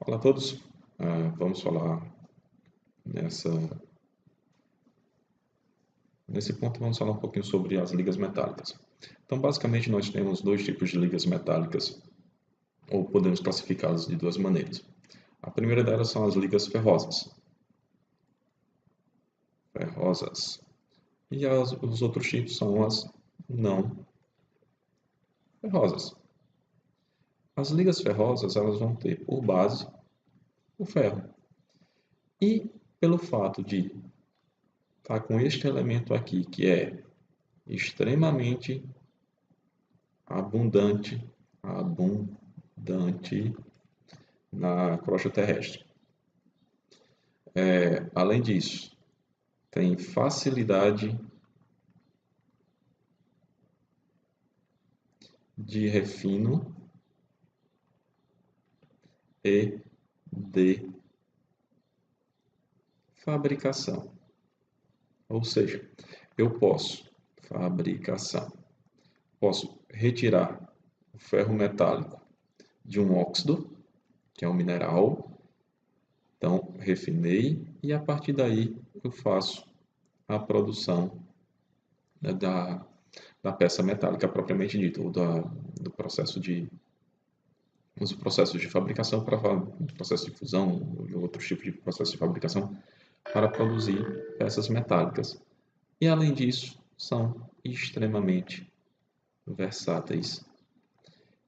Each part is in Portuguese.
Olá a todos. Vamos falar nesse ponto, vamos falar um pouquinho sobre as ligas metálicas. Então, basicamente, nós temos dois tipos de ligas metálicas, ou podemos classificá-las de duas maneiras. A primeira delas são as ligas ferrosas. E os outros tipos são as não ferrosas. As ligas ferrosas, elas vão ter por base o ferro. E pelo fato de estar com este elemento aqui, que é extremamente abundante na crosta terrestre. Além disso, tem facilidade de refino e de fabricação. Ou seja, eu posso retirar o ferro metálico de um óxido, que é um mineral. Então, refinei e a partir daí eu faço a produção da peça metálica propriamente dita, ou dos processos de fabricação, processo de fusão e outros tipos de processo de fabricação para produzir peças metálicas. E além disso, são extremamente versáteis.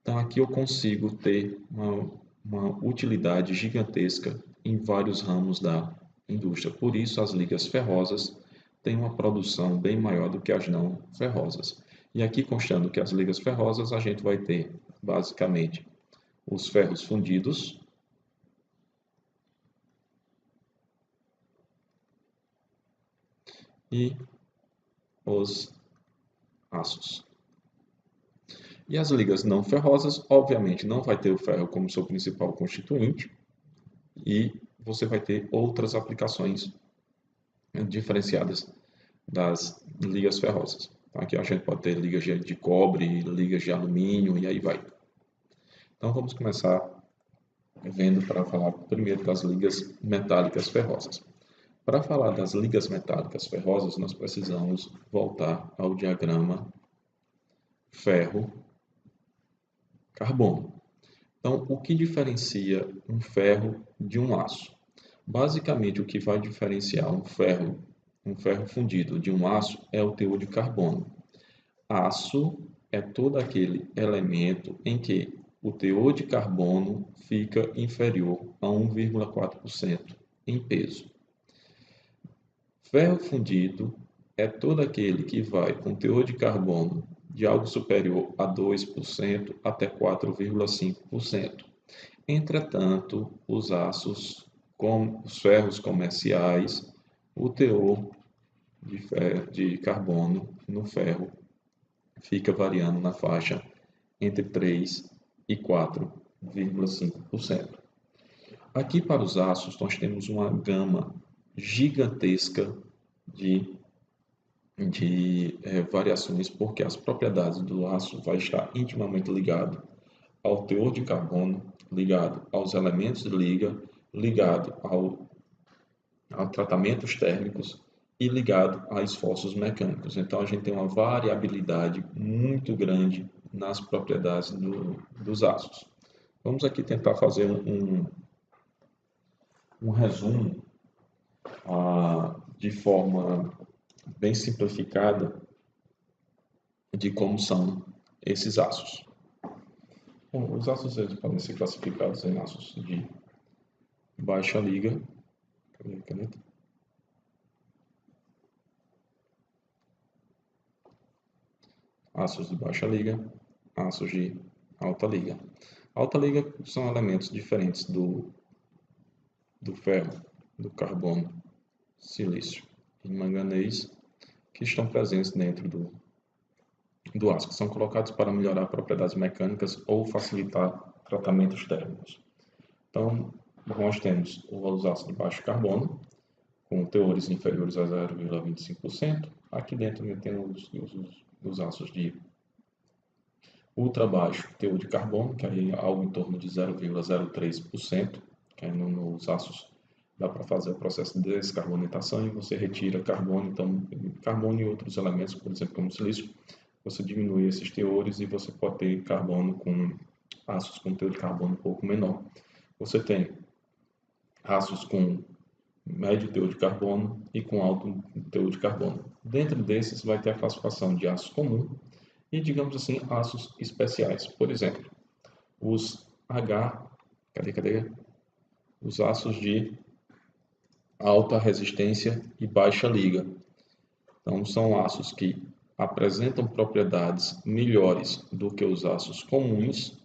Então aqui eu consigo ter uma utilidade gigantesca em vários ramos da indústria. Por isso as ligas ferrosas têm uma produção bem maior do que as não ferrosas. E aqui constando que as ligas ferrosas a gente vai ter basicamente os ferros fundidos e os aços. E as ligas não ferrosas, obviamente, não vai ter o ferro como seu principal constituinte e você vai ter outras aplicações diferenciadas das ligas ferrosas. Aqui a gente pode ter ligas de cobre, ligas de alumínio e aí vai. Então vamos começar vendo para falar primeiro das ligas metálicas ferrosas. Para falar das ligas metálicas ferrosas, nós precisamos voltar ao diagrama ferro-carbono. Então, o que diferencia um ferro de um aço? Basicamente, o que vai diferenciar um ferro fundido de um aço é o teor de carbono. Aço é todo aquele elemento em que o teor de carbono fica inferior a 1,4% em peso. Ferro fundido é todo aquele que vai com teor de carbono de algo superior a 2% até 4,5%. Entretanto, os aços, como os ferros comerciais, o teor de carbono no ferro fica variando na faixa entre 3% e 4,5%. Aqui para os aços nós temos uma gama gigantesca de variações, porque as propriedades do aço vai estar intimamente ligado ao teor de carbono, ligado aos elementos de liga, ligado a tratamentos térmicos e ligado a esforços mecânicos. Então a gente tem uma variabilidade muito grande nas propriedades dos aços. Vamos aqui tentar fazer um resumo de forma bem simplificada de como são esses aços. Bom, os aços eles podem ser classificados em aços de baixa liga, aços de baixa liga, aços de alta liga. Alta liga são elementos diferentes do ferro, do carbono, silício e manganês que estão presentes dentro do aço, que são colocados para melhorar propriedades mecânicas ou facilitar tratamentos térmicos. Então, nós temos os aços de baixo carbono, com teores inferiores a 0,25%. Aqui dentro temos os aços de ultra baixo teor de carbono, que é algo em torno de 0,03%, que aí nos aços dá para fazer o processo de descarbonatação e você retira carbono, então carbono e outros elementos, por exemplo, como silício, você diminui esses teores e você pode ter carbono com aços com teor de carbono um pouco menor. Você tem aços com médio teor de carbono e com alto teor de carbono. Dentro desses vai ter a classificação de aço comum e, digamos assim, aços especiais. Por exemplo, os os aços de alta resistência e baixa liga. Então, são aços que apresentam propriedades melhores do que os aços comuns,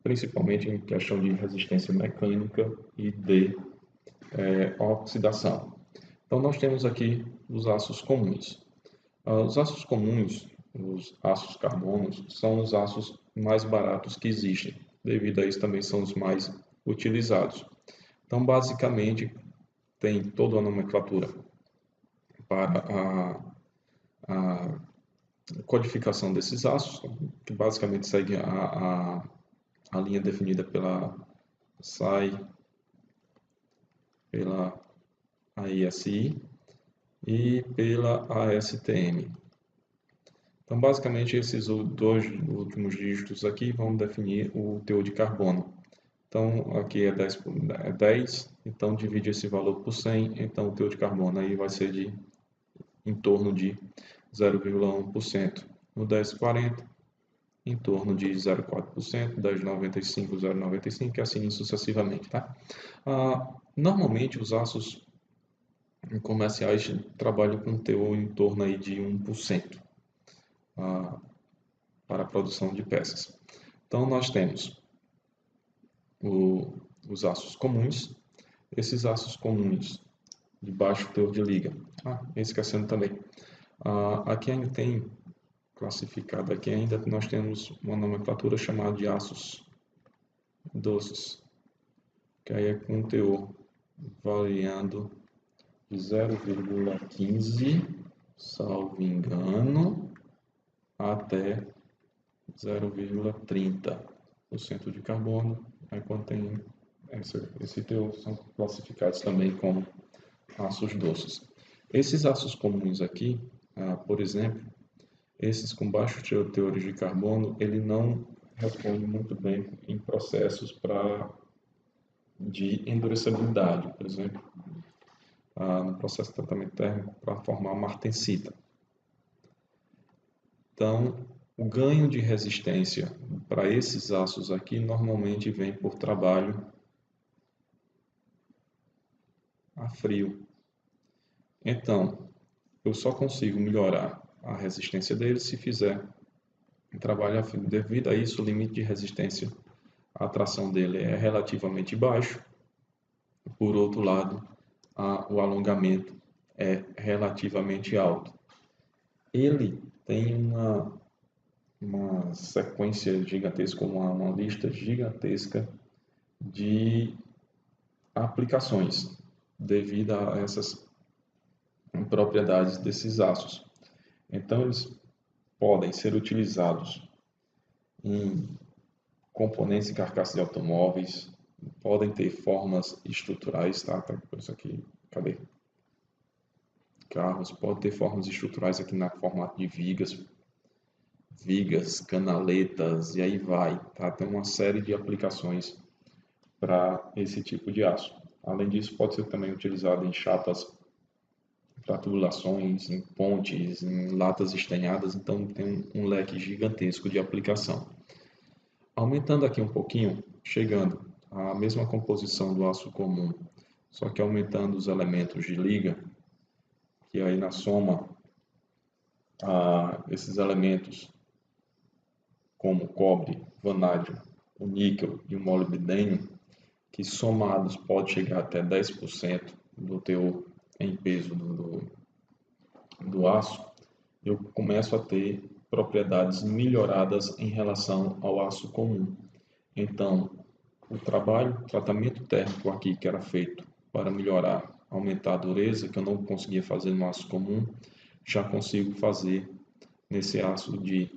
principalmente em questão de resistência mecânica e de oxidação. Então, nós temos aqui os aços comuns. Os aços comuns, os aços carbonos, são os aços mais baratos que existem. Devido a isso, também são os mais utilizados. Então, basicamente, tem toda a nomenclatura para a codificação desses aços, que basicamente segue a linha definida pela SAI, pela AISI e pela ASTM. Então, basicamente, esses dois últimos dígitos aqui vão definir o teor de carbono. Então, aqui é 10, então divide esse valor por 100, então o teor de carbono aí vai ser de em torno de 0,1%. No 1040, em torno de 0,4%, 1095, 0,95 e assim sucessivamente, tá? Normalmente, os aços comerciais trabalham com teor em torno aí de 1%. Para a produção de peças. Então, nós temos os aços comuns, esses aços comuns de baixo teor de liga. Esquecendo também. Aqui ainda tem classificado, aqui ainda nós temos uma nomenclatura chamada de aços doces, que aí é com teor variando de 0,15, salvo engano, até 0,30% de carbono. Aí quando tem esse teor, são classificados também como aços doces. Esses aços comuns aqui, por exemplo, esses com baixos teores de carbono, ele não responde muito bem em processos de endurecibilidade, por exemplo, no processo de tratamento térmico para formar martensita. Então, o ganho de resistência para esses aços aqui normalmente vem por trabalho a frio. Então, eu só consigo melhorar a resistência deles se fizer trabalho a frio. Devido a isso, o limite de resistência à tração dele é relativamente baixo. Por outro lado, o alongamento é relativamente alto. Ele tem uma sequência gigantesca, uma lista gigantesca de aplicações devido a essas propriedades desses aços. Então, eles podem ser utilizados em componentes e carcaças de automóveis, podem ter formas estruturais, tá? Por isso aqui, cadê? Carros, pode ter formas estruturais aqui na formato de vigas, canaletas e aí vai, tá? Tem uma série de aplicações para esse tipo de aço. Além disso, pode ser também utilizado em chapas para tubulações, em pontes, em latas estanhadas, então tem um leque gigantesco de aplicação. Aumentando aqui um pouquinho, chegando à mesma composição do aço comum, só que aumentando os elementos de liga, que aí na soma esses elementos como o cobre, vanádio, o níquel e o molibdênio, que somados pode chegar até 10% do teor em peso do aço, eu começo a ter propriedades melhoradas em relação ao aço comum. Então, o tratamento térmico aqui que era feito para melhorar, aumentar a dureza, que eu não conseguia fazer no aço comum, já consigo fazer nesse aço de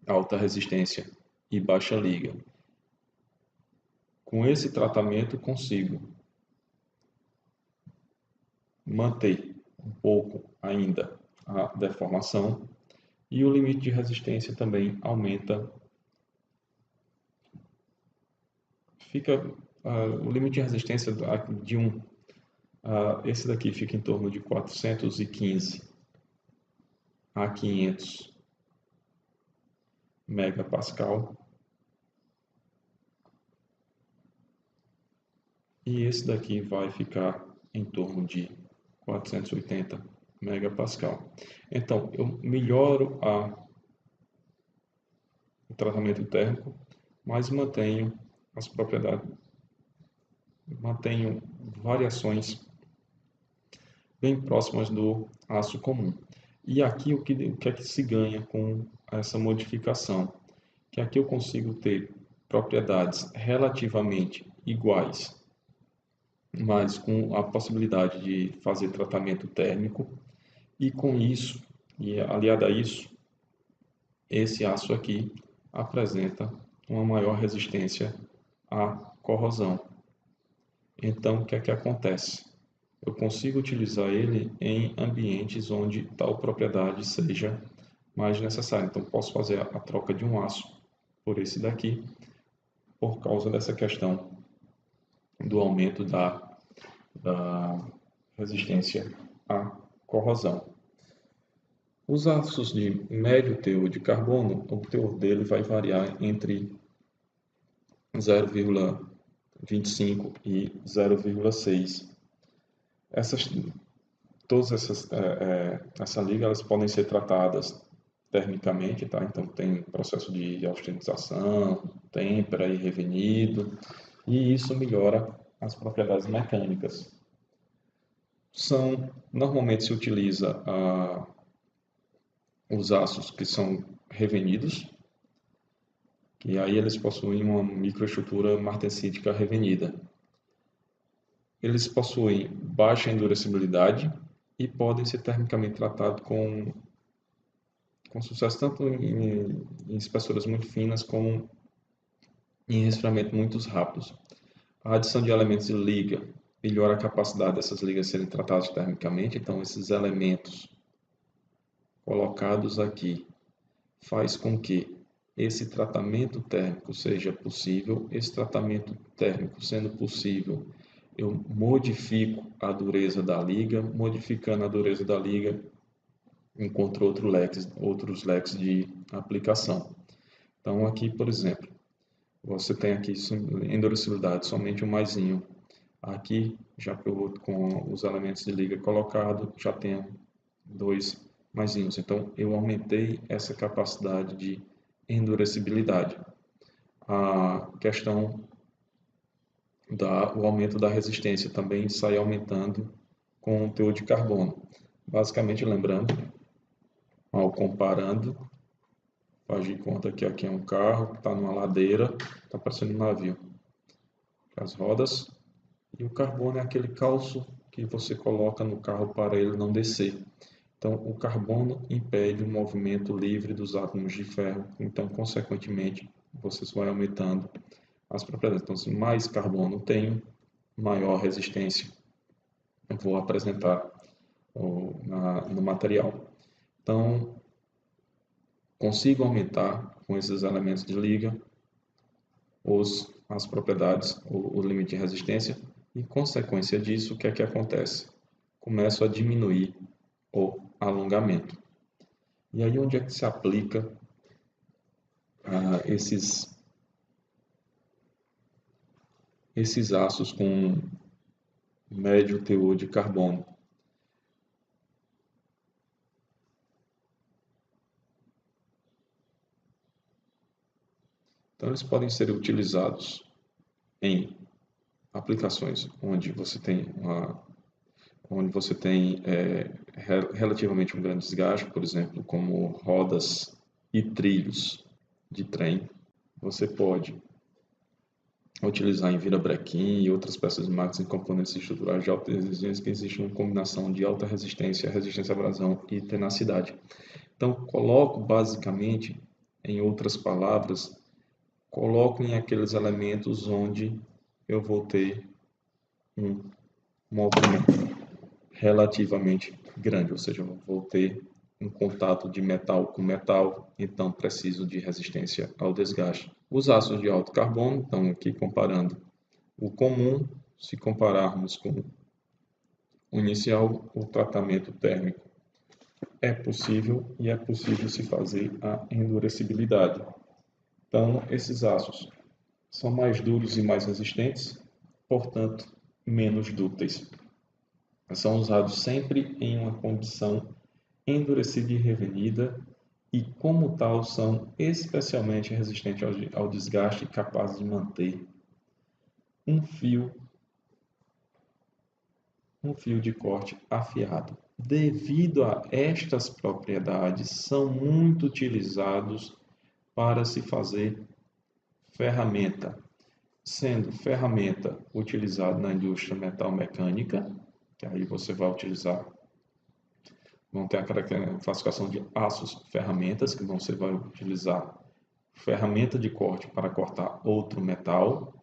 alta resistência e baixa liga. Com esse tratamento, consigo manter um pouco ainda a deformação e o limite de resistência também aumenta. O limite de resistência de esse daqui fica em torno de 415 a 500 megapascal. E esse daqui vai ficar em torno de 480 megapascal. Então, eu melhoro o tratamento térmico, mas mantenho as propriedades, mantenho variações bem próximas do aço comum. E aqui o que é que se ganha com essa modificação? Que aqui eu consigo ter propriedades relativamente iguais, mas com a possibilidade de fazer tratamento térmico, e com isso, e aliado a isso, esse aço aqui apresenta uma maior resistência à corrosão. Então, o que é que acontece? Eu consigo utilizar ele em ambientes onde tal propriedade seja mais necessária. Então, posso fazer a troca de um aço por esse daqui, por causa dessa questão do aumento da resistência à corrosão. Os aços de médio teor de carbono, o teor dele vai variar entre 0,25 e 0,6. Todas essa liga, elas podem ser tratadas termicamente, tá? Então tem processo de austerização, têmpera e revenido, e isso melhora as propriedades mecânicas. Normalmente se utiliza os aços que são revenidos, que aí eles possuem uma microestrutura martensítica revenida. Eles possuem baixa endurecibilidade e podem ser termicamente tratados com sucesso tanto em espessuras muito finas como em resfriamento muito rápidos. A adição de elementos de liga melhora a capacidade dessas ligas serem tratadas termicamente, então esses elementos colocados aqui faz com que esse tratamento térmico seja possível. Esse tratamento térmico sendo possível, eu modifico a dureza da liga. Modificando a dureza da liga, encontro outros leques de aplicação. Então aqui, por exemplo, você tem aqui endurecibilidade, somente um maisinho. Aqui, já com os elementos de liga colocado, já tenho 2 maisinhos. Então, eu aumentei essa capacidade de endurecibilidade. A questão o aumento da resistência também sai aumentando com o teor de carbono. Basicamente, lembrando, comparando, faz de conta que aqui é um carro que está numa ladeira, está parecendo um navio. As rodas, e o carbono é aquele calço que você coloca no carro para ele não descer. Então, o carbono impede o movimento livre dos átomos de ferro. Então, consequentemente, vocês vão aumentando as propriedades. Então, se mais carbono tenho, maior resistência eu vou apresentar no material. Então, consigo aumentar com esses elementos de liga as propriedades, o limite de resistência, e consequência disso, o que é que acontece? Começo a diminuir o alongamento. E aí onde é que se aplica esses aços com médio teor de carbono? Então eles podem ser utilizados em aplicações onde você tem relativamente um grande desgaste, por exemplo, como rodas e trilhos de trem. Você pode utilizar em virabrequim e outras peças de máquinas e componentes estruturais de alta exigência que existe uma combinação de alta resistência, resistência à abrasão e tenacidade. Então, coloco basicamente, em outras palavras, coloco em aqueles elementos onde eu vou ter um movimento relativamente grande, ou seja, eu vou ter um contato de metal com metal, então preciso de resistência ao desgaste. Os aços de alto carbono, então aqui comparando o comum, se compararmos com o inicial, o tratamento térmico é possível e é possível se fazer a endurecibilidade. Então, esses aços são mais duros e mais resistentes, portanto, menos dúcteis. São usados sempre em uma condição endurecida e revenida e, como tal, são especialmente resistentes ao desgaste e capazes de manter um fio de corte afiado. Devido a estas propriedades, são muito utilizados para se fazer ferramenta, sendo ferramenta utilizada na indústria metalmecânica, que aí você vai utilizar, vão ter a classificação de aços ferramentas, que você vai utilizar ferramenta de corte para cortar outro metal,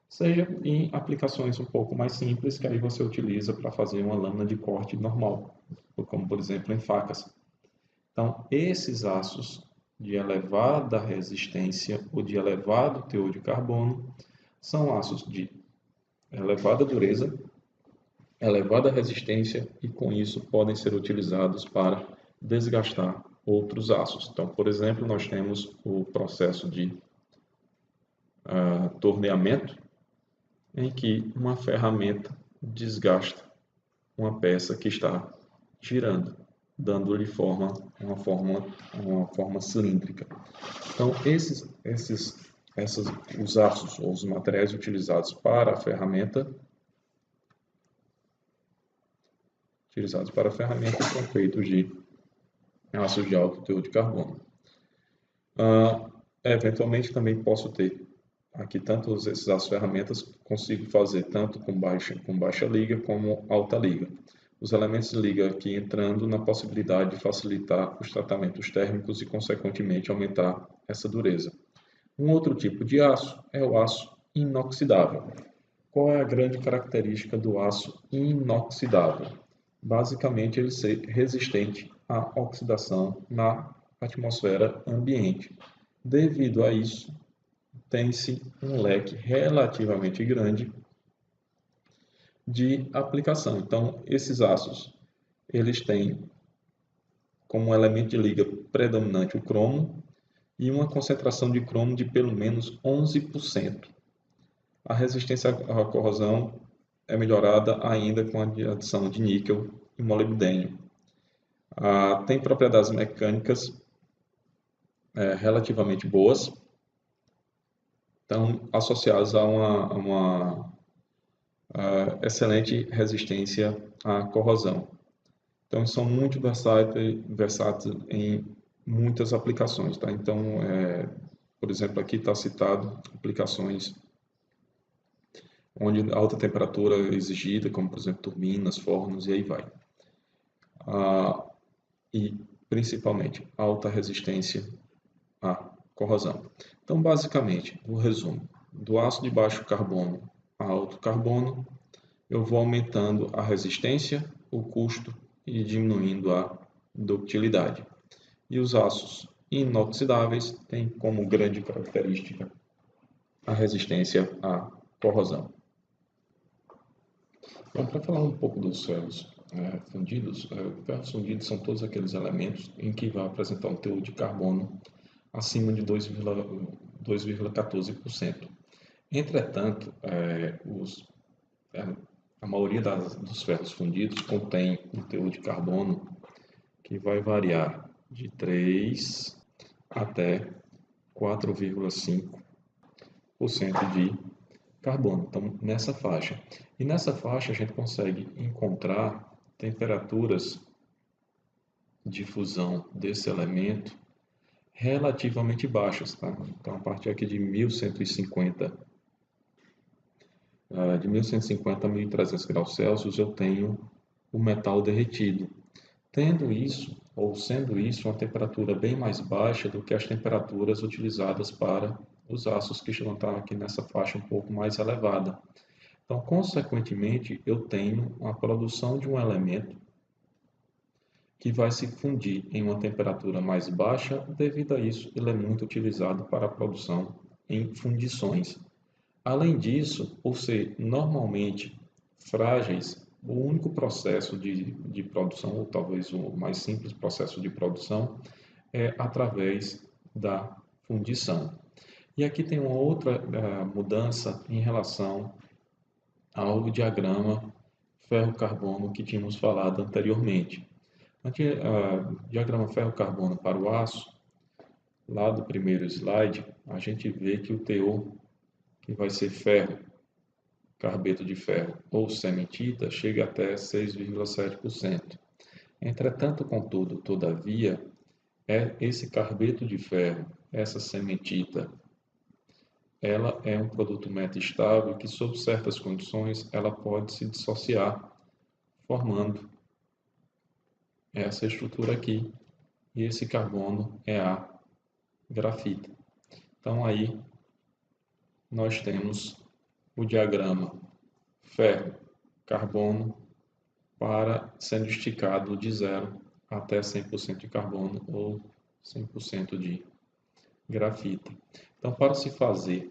seja em aplicações um pouco mais simples, que aí você utiliza para fazer uma lâmina de corte normal, como por exemplo em facas. Então, esses aços de elevada resistência ou de elevado teor de carbono são aços de elevada dureza, elevada resistência e com isso podem ser utilizados para desgastar outros aços. Então, por exemplo, nós temos o processo de torneamento, em que uma ferramenta desgasta uma peça que está girando, dando-lhe uma forma cilíndrica. Então, os aços ou os materiais utilizados para a ferramenta, são feitos de aços de alto teor de carbono. Eventualmente também posso ter aqui tanto esses aços ferramentas, consigo fazer tanto com baixa liga como alta liga. Os elementos de liga aqui entrando na possibilidade de facilitar os tratamentos térmicos e, consequentemente, aumentar essa dureza. Um outro tipo de aço é o aço inoxidável. Qual é a grande característica do aço inoxidável? Basicamente, ele ser resistente à oxidação na atmosfera ambiente. Devido a isso, tem-se um leque relativamente grande de aplicação. Então, esses aços, eles têm como elemento de liga predominante o cromo e uma concentração de cromo de pelo menos 11%. A resistência à corrosão é melhorada ainda com a adição de níquel e molibdênio. Tem propriedades mecânicas relativamente boas, então associadas a uma excelente resistência à corrosão. Então, são muito versáteis em muitas aplicações. Tá? Então, por exemplo, aqui está citado aplicações onde alta temperatura é exigida, como, por exemplo, turbinas, fornos, e aí vai. E, principalmente, alta resistência à corrosão. Então, basicamente, o resumo, do aço de baixo carbono a alto carbono, eu vou aumentando a resistência, o custo e diminuindo a ductilidade. E os aços inoxidáveis têm como grande característica a resistência à corrosão. Bom, para falar um pouco dos ferros fundidos, ferros fundidos são todos aqueles elementos em que vai apresentar um teor de carbono acima de 2,14%. Entretanto, a maioria dos ferros fundidos contém um teor de carbono que vai variar de 3 até 4,5% de carbono. Então, nessa faixa. E nessa faixa a gente consegue encontrar temperaturas de fusão desse elemento relativamente baixas. Tá? Então, a partir aqui de 1150 a 1.300 graus Celsius, eu tenho o metal derretido. Sendo isso, uma temperatura bem mais baixa do que as temperaturas utilizadas para os aços que estão aqui nessa faixa um pouco mais elevada. Então, consequentemente, eu tenho a produção de um elemento que vai se fundir em uma temperatura mais baixa. Devido a isso, ele é muito utilizado para a produção em fundições. Além disso, por ser normalmente frágeis, o único processo de produção, ou talvez o mais simples processo de produção, é através da fundição. E aqui tem uma outra mudança em relação ao diagrama ferro-carbono que tínhamos falado anteriormente. Diagrama ferro-carbono para o aço, lá do primeiro slide, a gente vê que o teor que vai ser ferro, carbeto de ferro ou cementita, chega até 6,7%. Entretanto, contudo, todavia, esse carbeto de ferro, essa cementita, ela é um produto meta-estável que, sob certas condições, ela pode se dissociar, formando essa estrutura aqui, e esse carbono é a grafita. Então, aí nós temos o diagrama ferro, carbono, para sendo esticado de 0 até 100% de carbono ou 100% de grafita. Então, para se fazer,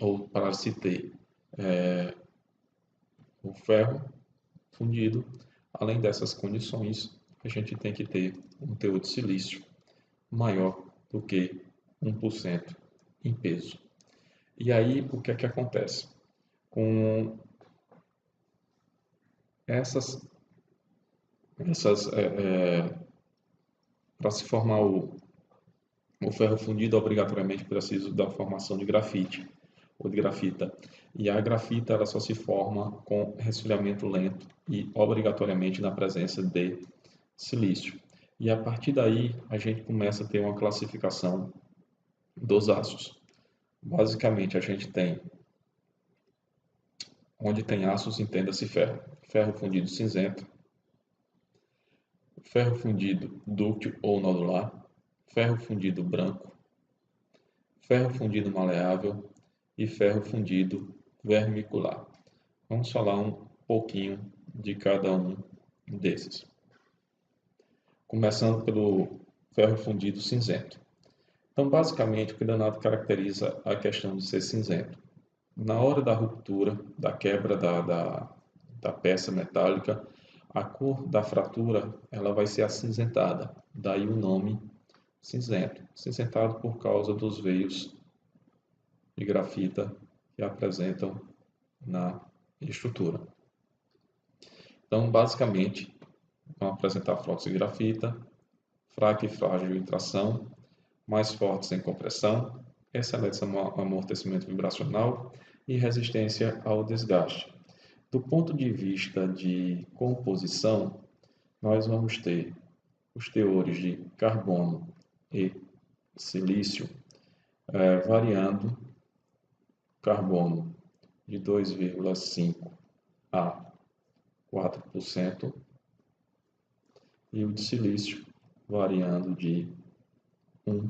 ou para se ter o ferro fundido, além dessas condições, a gente tem que ter um teor de silício maior do que 1% em peso. E aí, o que é que acontece? Com para se formar o ferro fundido, obrigatoriamente precisa da formação de grafite ou de grafita. E a grafita ela só se forma com resfriamento lento e obrigatoriamente na presença de silício. E a partir daí a gente começa a ter uma classificação dos aços. Basicamente a gente tem, onde tem aços, entenda-se ferro. Ferro fundido cinzento, ferro fundido dúctil ou nodular, ferro fundido branco, ferro fundido maleável e ferro fundido vermicular. Vamos falar um pouquinho de cada um desses. Começando pelo ferro fundido cinzento. Então, basicamente, o que danado caracteriza a questão de ser cinzento? Na hora da ruptura, da quebra da peça metálica, a cor da fratura ela vai ser acinzentada. Daí o nome cinzento. Cinzentado por causa dos veios de grafita que apresentam na estrutura. Então, basicamente, vão apresentar flocos de grafita, fraca e frágil em tração, mais fortes em compressão, excelente amortecimento vibracional e resistência ao desgaste. Do ponto de vista de composição, nós vamos ter os teores de carbono e silício variando carbono de 2,5 a 4% e o de silício variando de 1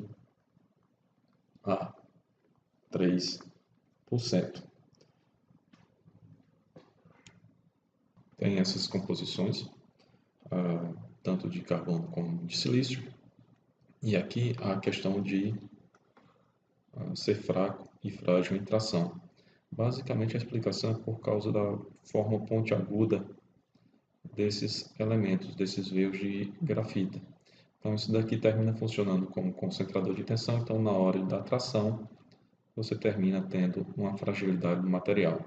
a 3%. Tem essas composições, tanto de carbono como de silício, e aqui a questão de ser fraco e frágil em tração. Basicamente a explicação é por causa da forma pontiaguda desses elementos, desses veios de grafita. Então isso daqui termina funcionando como concentrador de tensão, então na hora da tração você termina tendo uma fragilidade do material.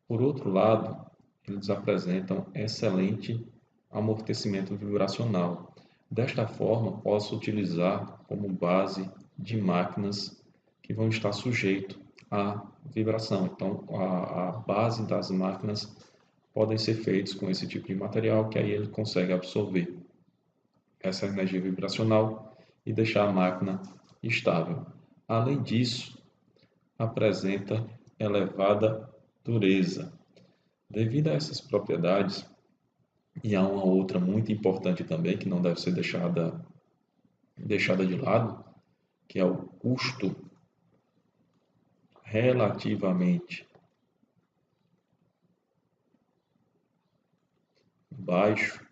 Por outro lado, eles apresentam excelente amortecimento vibracional. Desta forma, posso utilizar como base de máquinas que vão estar sujeitas à vibração. Então, a base das máquinas podem ser feitas com esse tipo de material, que aí ele consegue absorver essa energia vibracional e deixar a máquina estável. Além disso, apresenta elevada dureza. Devido a essas propriedades, e há uma outra muito importante também, que não deve ser deixada de lado, que é o custo relativamente baixo,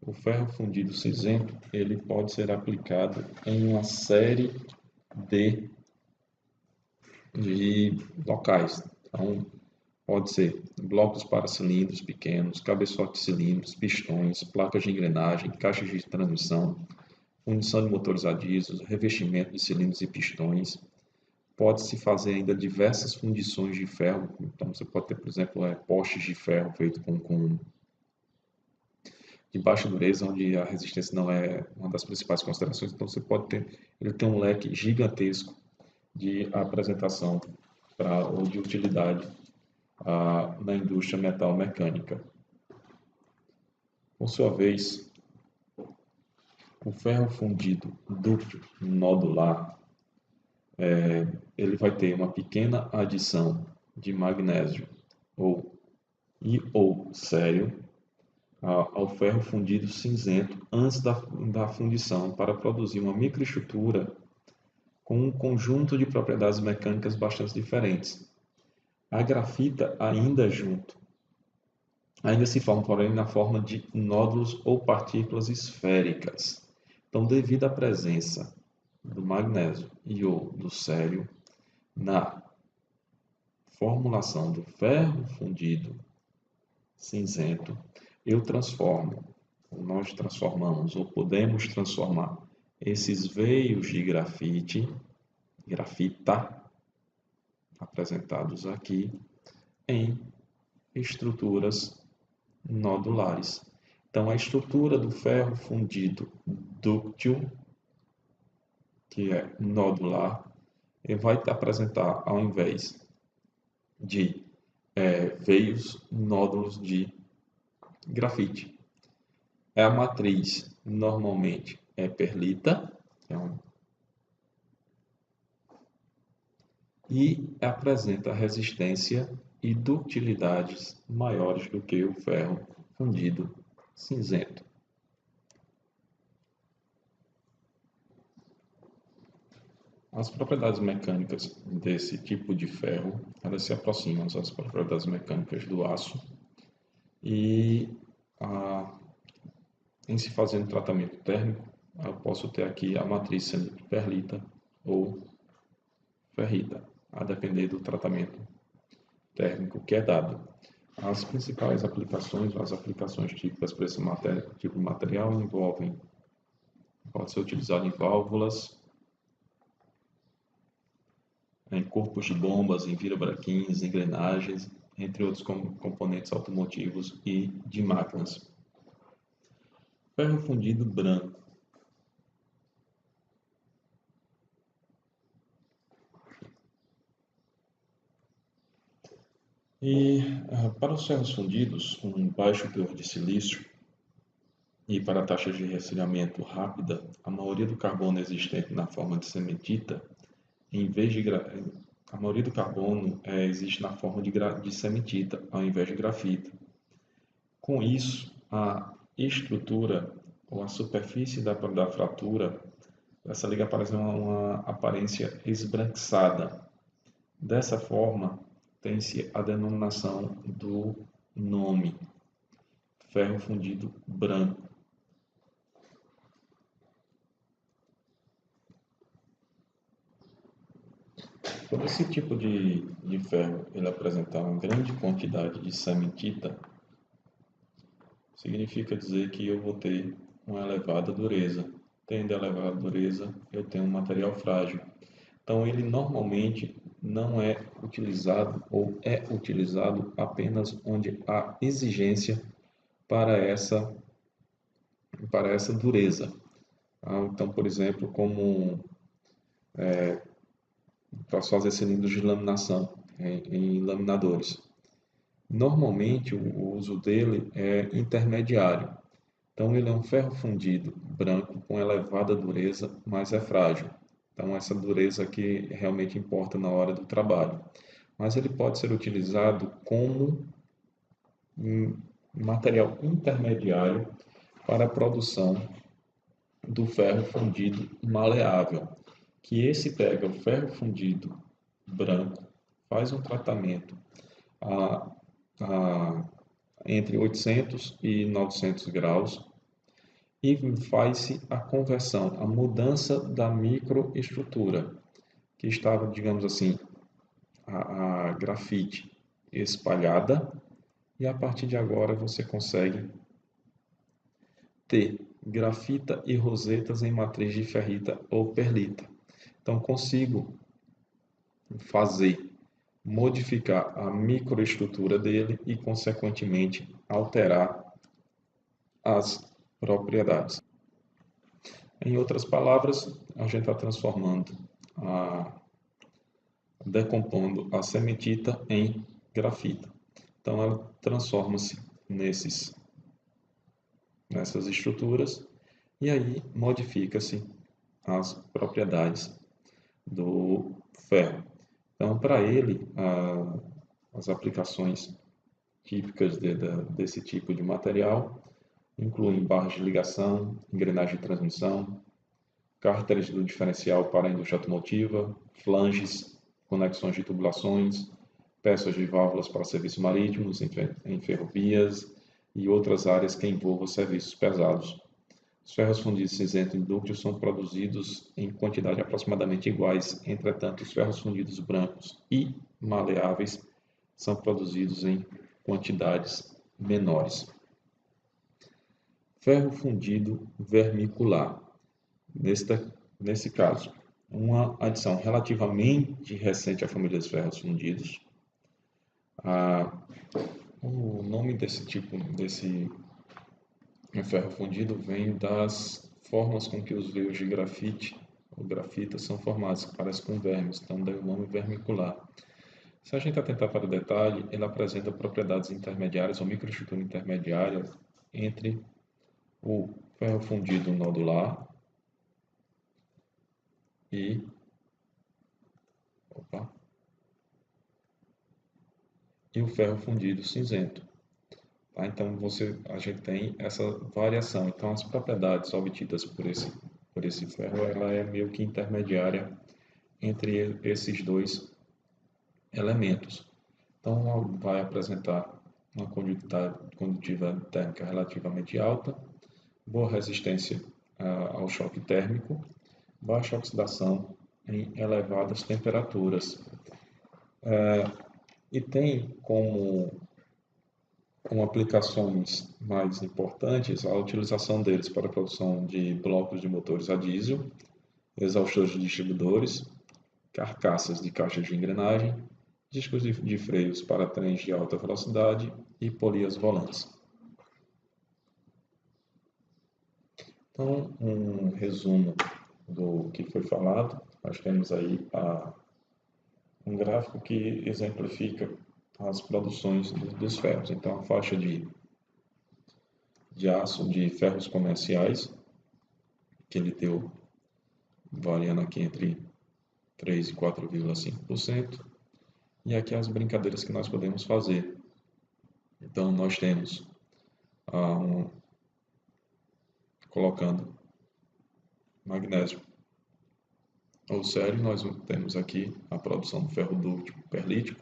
o ferro fundido cinzento ele pode ser aplicado em uma série de, de locais. Então, pode ser blocos para cilindros pequenos, cabeçotes de cilindros, pistões, placas de engrenagem, caixas de transmissão, fundição de motores a diesel, revestimento de cilindros e pistões. Pode-se fazer ainda diversas fundições de ferro. Então, você pode ter, por exemplo, postes de ferro feitos com de baixa dureza, onde a resistência não é uma das principais considerações. Então, você pode ter, ele tem um leque gigantesco de apresentação ou de utilidade na indústria metal mecânica. Por sua vez, o ferro fundido dúctil nodular, ele vai ter uma pequena adição de magnésio ou sério ao ferro fundido cinzento antes da fundição para produzir uma microestrutura com um conjunto de propriedades mecânicas bastante diferentes. A grafita ainda se forma, porém, na forma de nódulos ou partículas esféricas. Então, devido à presença do magnésio e ou do sério na formulação do ferro fundido cinzento, nós transformamos ou podemos transformar esses veios de grafita, apresentados aqui, em estruturas nodulares. Então, a estrutura do ferro fundido dúctil, que é nodular, ele vai apresentar, ao invés de veios, nódulos de grafite. A matriz normalmente é perlita, e apresenta resistência e ductilidades maiores do que o ferro fundido cinzento. As propriedades mecânicas desse tipo de ferro, elas se aproximam das propriedades mecânicas do aço e, em se fazendo tratamento térmico, eu posso ter aqui a matriz sendo de perlita ou ferrita, a depender do tratamento térmico que é dado. As principais aplicações, as aplicações típicas para esse tipo de material pode ser utilizado em válvulas, em corpos de bombas, em virabrequins, engrenagens, entre outros componentes automotivos e de máquinas. Ferro fundido branco. Para os ferros fundidos com baixo teor de silício e para taxas de resfriamento rápida, a maioria do carbono existente na forma de cementita, a maioria do carbono existe na forma de cementita, ao invés de grafita. Com isso, a estrutura ou a superfície da fratura, essa liga aparece uma aparência esbranquiçada. Dessa forma, tem-se a denominação do nome, ferro fundido branco. Por esse tipo de ferro ele apresentar uma grande quantidade de cementita, significa dizer que eu vou ter uma elevada dureza. Tendo elevada dureza, eu tenho um material frágil. Então, ele normalmente não é utilizado ou é utilizado apenas onde há exigência para essa dureza. Então, por exemplo, como para fazer cilindros de laminação em laminadores. Normalmente, o uso dele é intermediário. Então, ele é um ferro fundido branco com elevada dureza, mas é frágil. Então, essa dureza que realmente importa na hora do trabalho. Mas ele pode ser utilizado como material intermediário para a produção do ferro fundido maleável, que esse pega o ferro fundido branco, faz um tratamento a, a, entre 800 e 900 graus e faz-se a conversão, a mudança da microestrutura, que estava, digamos assim, a grafite espalhada, e a partir de agora você consegue ter grafita e rosetas em matriz de ferrita ou perlita. Então consigo modificar a microestrutura dele e consequentemente alterar as propriedades. Em outras palavras, a gente está decompondo a cementita em grafita. Então ela transforma-se nessas estruturas e aí modifica-se as propriedades do ferro. Então, para ele, as aplicações típicas desse tipo de material incluem barras de ligação, engrenagem de transmissão, cárteres do diferencial para a indústria automotiva, flanges, conexões de tubulações, peças de válvulas para serviços marítimos, em ferrovias e outras áreas que envolvam serviços pesados. Os ferros fundidos cinzento e dúctil são produzidos em quantidade aproximadamente iguais, entretanto, os ferros fundidos brancos e maleáveis são produzidos em quantidades menores. Ferro fundido vermicular. Nesse caso, uma adição relativamente recente à família dos ferros fundidos. O nome desse ferro fundido vem das formas com que os veios de grafite ou grafita são formados, que parecem com vermes, então daí o nome vermicular. Se a gente atentar para o detalhe, ele apresenta propriedades intermediárias ou microestrutura intermediária entre o ferro fundido nodular e o ferro fundido cinzento. Tá? Então a gente tem essa variação. Então as propriedades obtidas por esse ferro, ela é meio que intermediária entre esses dois elementos. Então vai apresentar uma condutividade térmica relativamente alta, boa resistência ao choque térmico, baixa oxidação em elevadas temperaturas. E tem como aplicações mais importantes a utilização deles para a produção de blocos de motores a diesel, exaustores de distribuidores, carcaças de caixas de engrenagem, discos de freios para trens de alta velocidade e polias volantes. Então, um resumo do que foi falado, nós temos aí um gráfico que exemplifica as produções dos ferros. Então, a faixa de aço de ferros comerciais, que ele deu variando aqui entre 3 e 4,5%. E aqui as brincadeiras que nós podemos fazer. Então, nós temos colocando magnésio ou sério, nós temos aqui a produção do ferro dúctil perlítico,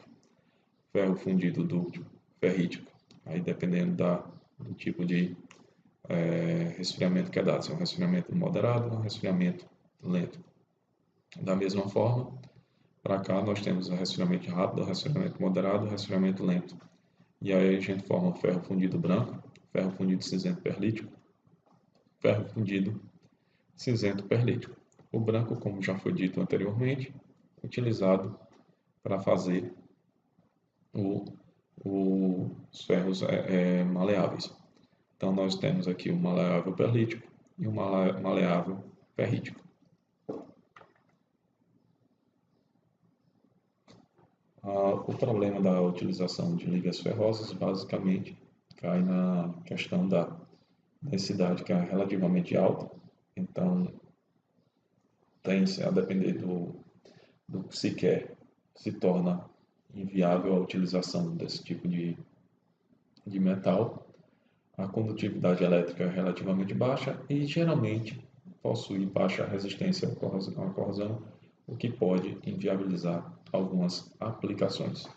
ferro fundido dúctil ferrítico, aí dependendo do tipo de resfriamento que é dado, se é um resfriamento moderado ou um resfriamento lento. Da mesma forma, para cá nós temos o resfriamento rápido, o resfriamento moderado e o resfriamento lento. E aí a gente forma o ferro fundido branco, ferro fundido cinzento perlítico, ferro fundido cinzento perlítico. O branco, como já foi dito anteriormente, utilizado para fazer os ferros maleáveis. Então nós temos aqui o maleável perlítico e o maleável ferrítico. O problema da utilização de ligas ferrosas basicamente cai na questão da densidade, que é relativamente alta. Então, tem-se a depender do que se quer, se torna inviável a utilização desse tipo de metal. A condutividade elétrica é relativamente baixa e geralmente possui baixa resistência à corrosão o que pode inviabilizar algumas aplicações.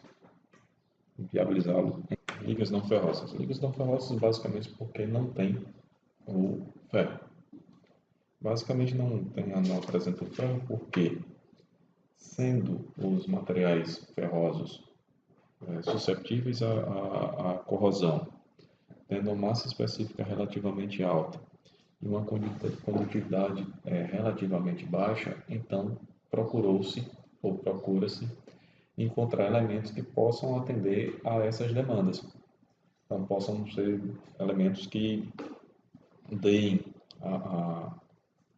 Inviabilizá-lo em ligas não ferrosas. Ligas não ferrosas basicamente porque não tem o ferro. Basicamente não apresenta o ferro porque, sendo os materiais ferrosos susceptíveis à corrosão, tendo uma massa específica relativamente alta e uma condutividade relativamente baixa, então procurou-se ou procura-se encontrar elementos que possam atender a essas demandas. Então, possam ser elementos que deem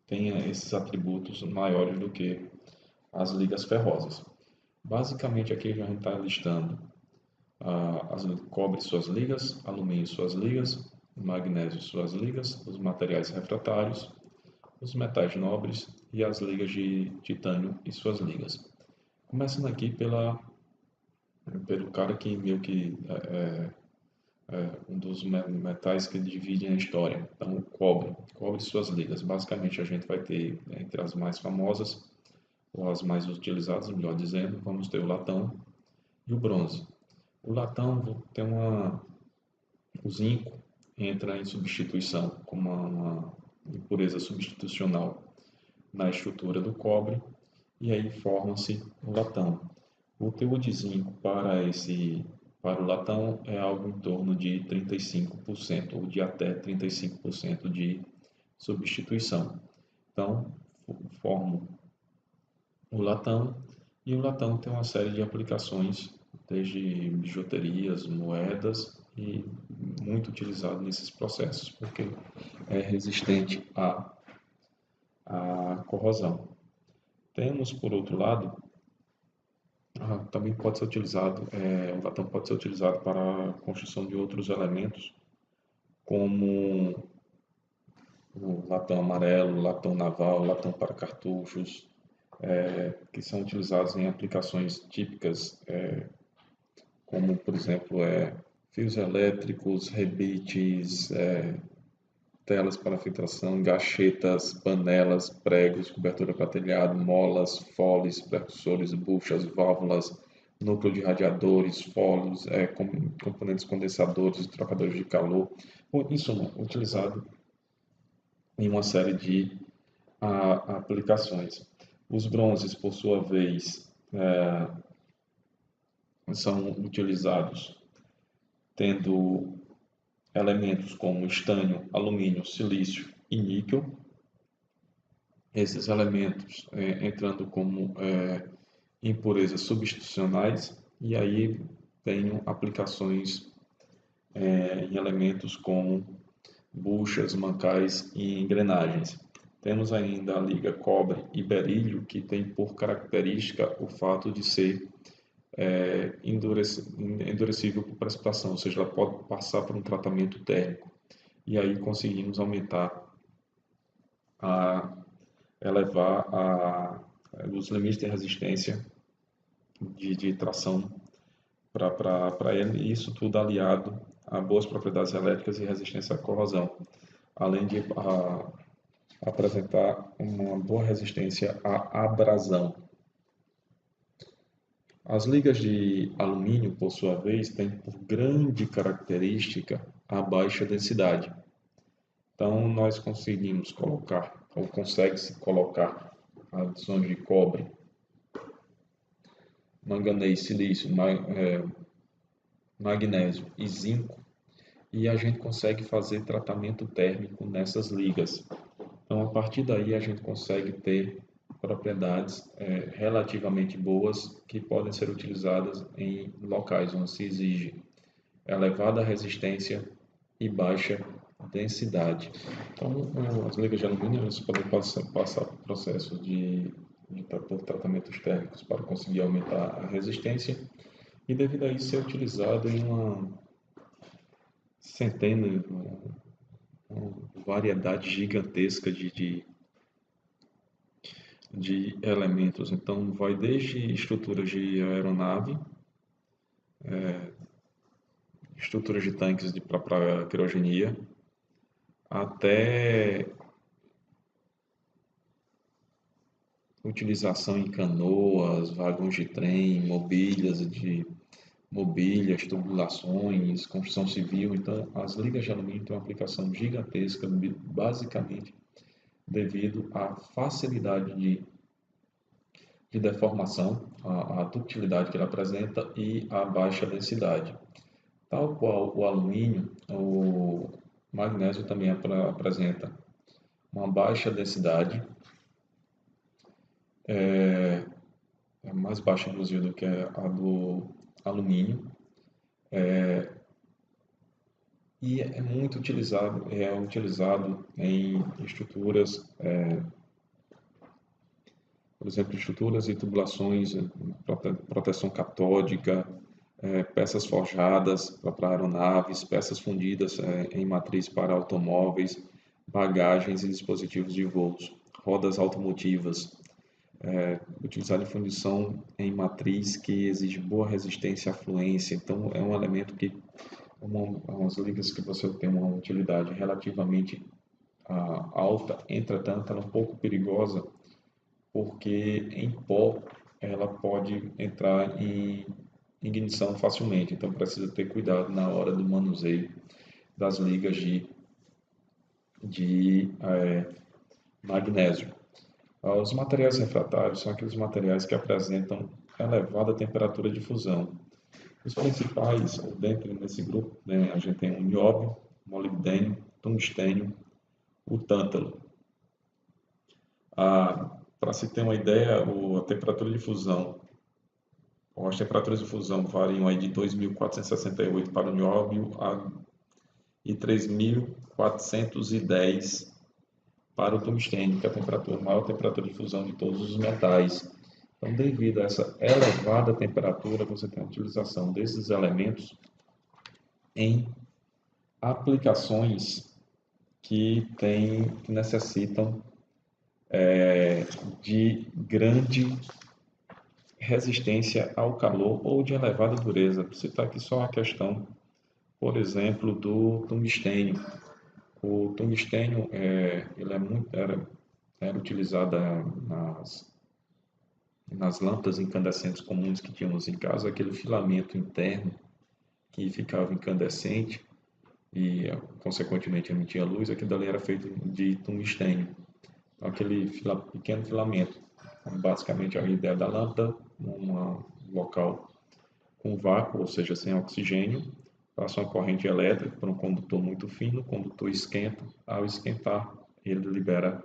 tenha esses atributos maiores do que as ligas ferrosas. Basicamente, aqui a gente está listando cobre suas ligas, alumínio suas ligas, magnésio suas ligas, os materiais refratários, os metais nobres e as ligas de titânio e suas ligas. Começando aqui pelo cara que meio que um dos metais que dividem a história. Então, o cobre e suas ligas. Basicamente, a gente vai ter, entre as mais famosas, ou as mais utilizadas, melhor dizendo, vamos ter o latão e o bronze. O latão tem o zinco entra em substituição, como uma impureza substitucional na estrutura do cobre, e aí forma-se o latão. O teor de zinco para o latão é algo em torno de 35%, ou de até 35% de substituição. Então, formo o latão, e o latão tem uma série de aplicações, desde bijuterias, moedas, e muito utilizado nesses processos, porque é resistente à corrosão. Temos, por outro lado, também pode ser utilizado, o latão pode ser utilizado para a construção de outros elementos, como o latão amarelo, latão naval, latão para cartuchos, que são utilizados em aplicações típicas, como, por exemplo, fios elétricos, rebites, telas para filtração, gachetas, panelas, pregos, cobertura para telhado, molas, foles, percussores, buchas, válvulas, núcleo de radiadores, foles, componentes condensadores, trocadores de calor, em suma, utilizado em uma série de aplicações. Os bronzes, por sua vez, são utilizados tendo elementos como estânio, alumínio, silício e níquel. Esses elementos entrando como impurezas substitucionais, e aí tenho aplicações em elementos como buchas, mancais e engrenagens. Temos ainda a liga cobre e berílio, que tem por característica o fato de ser endurecível por precipitação, ou seja, ela pode passar por um tratamento térmico. E aí conseguimos elevar os limites de resistência de tração para ele, e isso tudo aliado a boas propriedades elétricas e resistência à corrosão, além de apresentar uma boa resistência à abrasão. As ligas de alumínio, por sua vez, têm por grande característica a baixa densidade. Então, nós conseguimos colocar, ou consegue-se colocar, adições de cobre, manganês, silício, magnésio e zinco, e a gente consegue fazer tratamento térmico nessas ligas. Então, a partir daí, a gente consegue ter propriedades relativamente boas que podem ser utilizadas em locais onde se exige elevada resistência e baixa densidade. Então, as ligas de alumínio elas podem passar por processos por tratamentos térmicos para conseguir aumentar a resistência, e devido a isso ser utilizado em uma centena, uma variedade gigantesca de elementos. Então, vai desde estruturas de aeronave, estruturas de tanques para criogenia, até utilização em canoas, vagões de trem, mobílias, tubulações, construção civil. Então, as ligas de alumínio têm uma aplicação gigantesca, basicamente devido à facilidade de deformação, a ductilidade que ele apresenta e a baixa densidade. Tal qual o alumínio, o magnésio também apresenta uma baixa densidade, é mais baixa inclusive do que a do alumínio, e é muito utilizado, é utilizado em estruturas, por exemplo, estruturas e tubulações, proteção catódica, peças forjadas para aeronaves, peças fundidas em matriz para automóveis, bagagens e dispositivos de voos, rodas automotivas, utilizado em fundição em matriz que exige boa resistência à fluência. Então, é um elemento que, umas ligas que você tem uma utilidade relativamente alta, entretanto, ela é um pouco perigosa, porque em pó ela pode entrar em ignição facilmente, então precisa ter cuidado na hora do manuseio das ligas de magnésio. Os materiais refratários são aqueles materiais que apresentam elevada temperatura de fusão. Os principais, dentro desse grupo, né, a gente tem o nióbio, molibdênio, tungstênio, o tântalo. Para se ter uma ideia, a temperatura de fusão, ou as temperaturas de fusão variam aí de 2.468 para o nióbio e 3.410 para o tungstênio, que é a maior temperatura de fusão de todos os metais. Então, devido a essa elevada temperatura, você tem a utilização desses elementos em aplicações que necessitam de grande resistência ao calor ou de elevada dureza. Vou citar aqui só a questão, por exemplo, do tungstênio. O tungstênio ele era utilizado nas lâmpadas incandescentes comuns que tínhamos em casa, aquele filamento interno que ficava incandescente e, consequentemente, emitia luz, aquilo dali era feito de tungstênio. Então, aquele pequeno filamento. Então, basicamente, a ideia da lâmpada, um local com vácuo, ou seja, sem oxigênio, passa uma corrente elétrica por um condutor muito fino, o condutor esquenta, ao esquentar, ele libera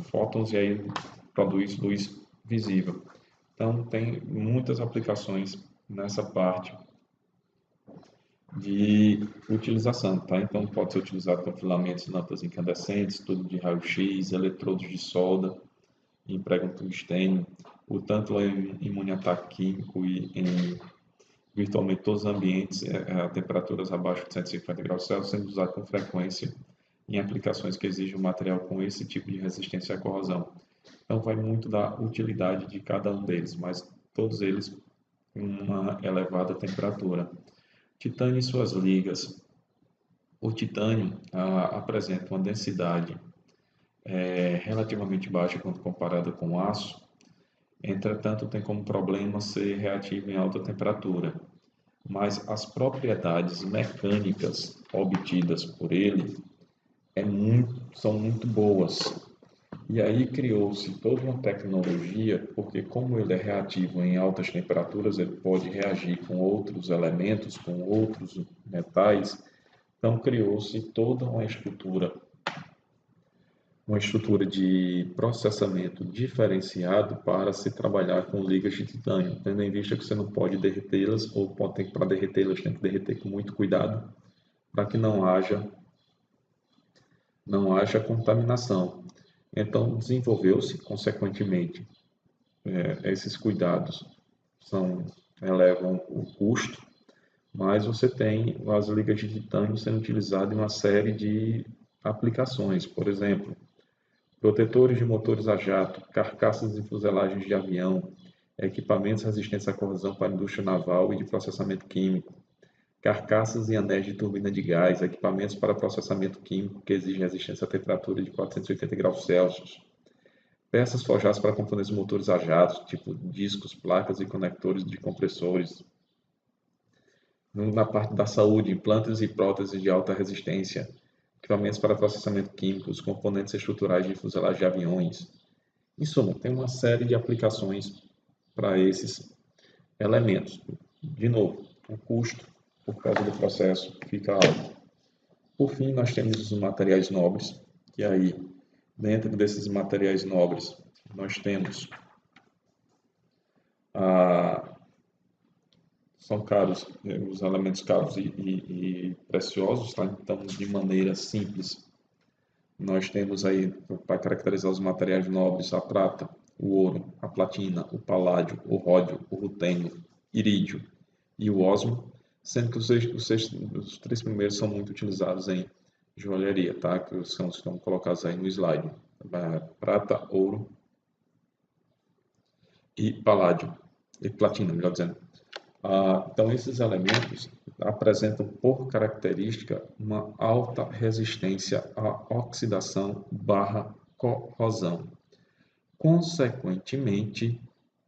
fótons e aí produz luz visível. Então, tem muitas aplicações nessa parte de utilização, tá? Então, pode ser utilizado com filamentos de lâmpadas incandescentes, tubo de raio-x, eletrodos de solda, empregam tungstênio, o tanto em imune a ataque químico e em virtualmente todos os ambientes a temperaturas abaixo de 150 graus Celsius, sendo usado com frequência em aplicações que exigem um material com esse tipo de resistência à corrosão. Então, vai muito da utilidade de cada um deles, mas todos eles com uma elevada temperatura. Titânio e suas ligas. O titânio apresenta uma densidade relativamente baixa quando comparada com o aço, entretanto, tem como problema ser reativo em alta temperatura, mas as propriedades mecânicas obtidas por ele são muito boas. E aí criou-se toda uma tecnologia, porque como ele é reativo em altas temperaturas, ele pode reagir com outros elementos, com outros metais. Então criou-se toda uma estrutura de processamento diferenciado para se trabalhar com ligas de titânio, tendo em vista que você não pode derretê-las, ou para derretê-las tem que derreter com muito cuidado, para que não haja contaminação. Então, desenvolveu-se, consequentemente, esses cuidados elevam o custo, mas você tem as ligas de titânio sendo utilizadas em uma série de aplicações, por exemplo, protetores de motores a jato, carcaças e fuselagens de avião, equipamentos resistentes à corrosão para a indústria naval e de processamento químico, carcaças e anéis de turbina de gás, equipamentos para processamento químico que exigem resistência à temperatura de 480 graus Celsius, Peças forjadas para componentes motores a jato, tipo discos, placas e conectores de compressores. Na parte da saúde, implantes e próteses de alta resistência, equipamentos para processamento químico, os componentes estruturais de fuselagem de aviões. Em suma, tem uma série de aplicações para esses elementos. De novo, o custo, por causa do processo, fica alto. Por fim, nós temos os materiais nobres, que aí, dentro desses materiais nobres, nós temos são caros, os elementos caros e preciosos, tá? Então, de maneira simples, nós temos aí, para caracterizar os materiais nobres, a prata, o ouro, a platina, o paládio, o ródio, o rutênio, irídio e o ósmio, sendo que os três primeiros são muito utilizados em joalheria, tá? Que são os que estão colocados aí no slide. Prata, ouro e paládio, e platina, melhor dizendo. Então, esses elementos apresentam por característica uma alta resistência à oxidação barra corrosão. Consequentemente,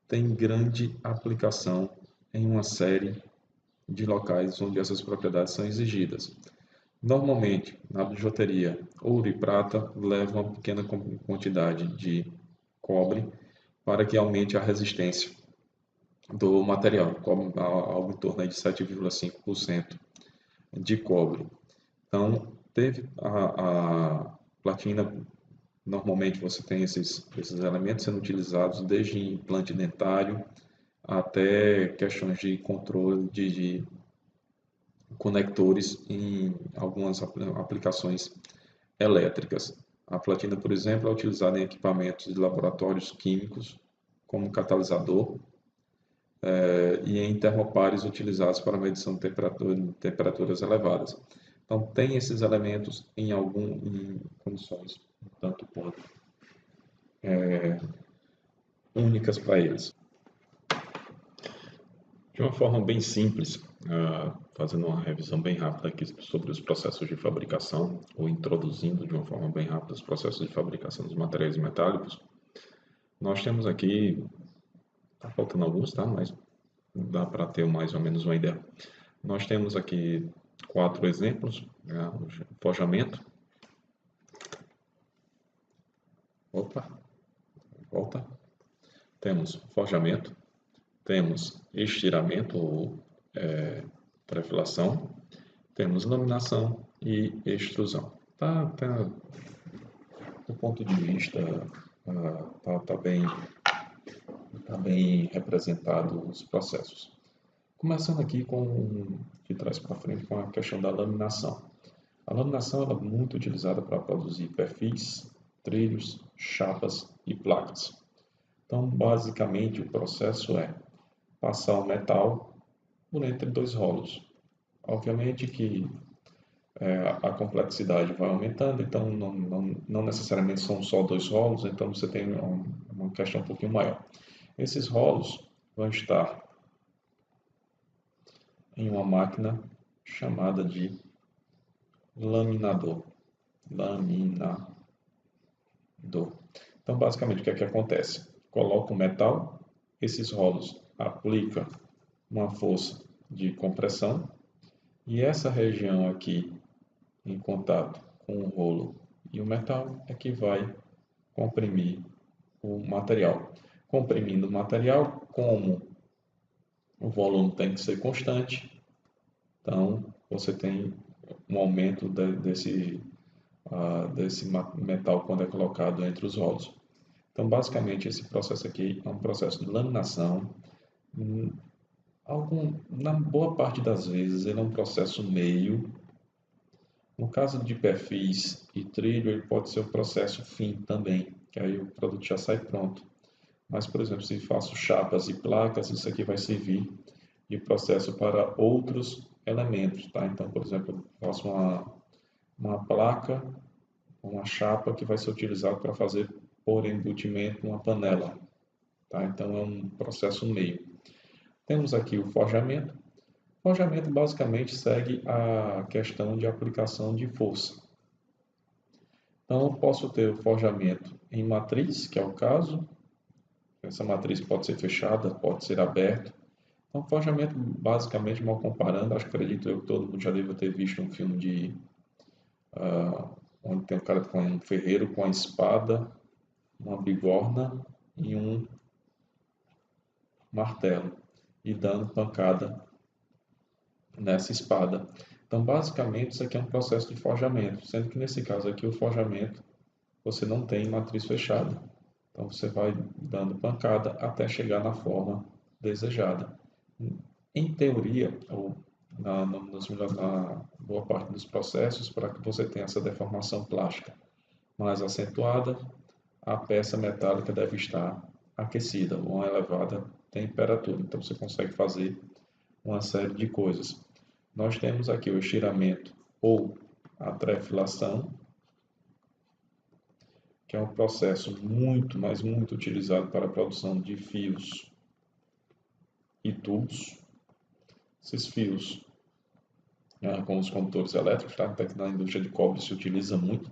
tem grande aplicação em uma série de locais onde essas propriedades são exigidas. Normalmente, na bijuteria, ouro e prata levam uma pequena quantidade de cobre para que aumente a resistência do material, algo em torno de 7,5% de cobre. Então, teve a platina, normalmente você tem esses elementos sendo utilizados desde implante dentário até questões de controle de conectores em algumas aplicações elétricas. A platina, por exemplo, é utilizada em equipamentos de laboratórios químicos como catalisador e em termopares utilizados para medição de temperaturas elevadas. Então, tem esses elementos em condições um tanto quanto únicas para eles. De uma forma bem simples, fazendo uma revisão bem rápida aqui sobre os processos de fabricação, ou introduzindo de uma forma bem rápida os processos de fabricação dos materiais metálicos, nós temos aqui, está faltando alguns, tá? Mas dá para ter mais ou menos uma ideia. Nós temos aqui 4 exemplos, né? O forjamento. Opa, volta. Temos forjamento, temos estiramento ou pré-filação, temos laminação e extrusão. Tá, do ponto de vista, tá bem representado os processos. Começando aqui de trás para frente com a questão da laminação. A laminação é muito utilizada para produzir perfis, trilhos, chapas e placas. Então, basicamente, o processo é passar o metal por entre dois rolos. Obviamente que a complexidade vai aumentando, então não necessariamente são só dois rolos, então você tem uma questão um pouquinho maior. Esses rolos vão estar em uma máquina chamada de laminador. Então, basicamente, o que é que acontece? Coloca o metal, esses rolos aplicam uma força de compressão e essa região aqui em contato com o rolo e o metal é que vai comprimir o material. Comprimindo o material, como o volume tem que ser constante, então você tem um aumento desse metal quando é colocado entre os rolos. Então, basicamente, esse processo aqui é um processo de laminação. Na boa parte das vezes, ele é um processo meio. No caso de perfis e trilho, ele pode ser o processo fim também, que aí o produto já sai pronto. Mas, por exemplo, se faço chapas e placas, isso aqui vai servir de processo para outros elementos, tá? Então, por exemplo, eu faço uma placa, uma chapa que vai ser utilizado para fazer por embutimento uma panela, tá? Então, é um processo meio. Temos aqui o forjamento. O forjamento basicamente segue a questão de aplicação de força. Então, eu posso ter o forjamento em matriz, que é o caso. Essa matriz pode ser fechada, pode ser aberta. Então, forjamento, basicamente, mal comparando, acredito eu que todo mundo já deve ter visto um filme onde tem um cara com um ferreiro com a espada, uma bigorna e um martelo e dando pancada nessa espada. Então, basicamente, isso aqui é um processo de forjamento, sendo que nesse caso aqui o forjamento você não tem matriz fechada. Então, você vai dando pancada até chegar na forma desejada. Em teoria, ou na boa parte dos processos, para que você tenha essa deformação plástica mais acentuada, a peça metálica deve estar aquecida, a uma elevada temperatura. Então, você consegue fazer uma série de coisas. Nós temos aqui o estiramento ou a trefilação, que é um processo muito, mas muito utilizado para a produção de fios e tubos. Esses fios, com os condutores elétricos, tá? Até que na indústria de cobre se utiliza muito.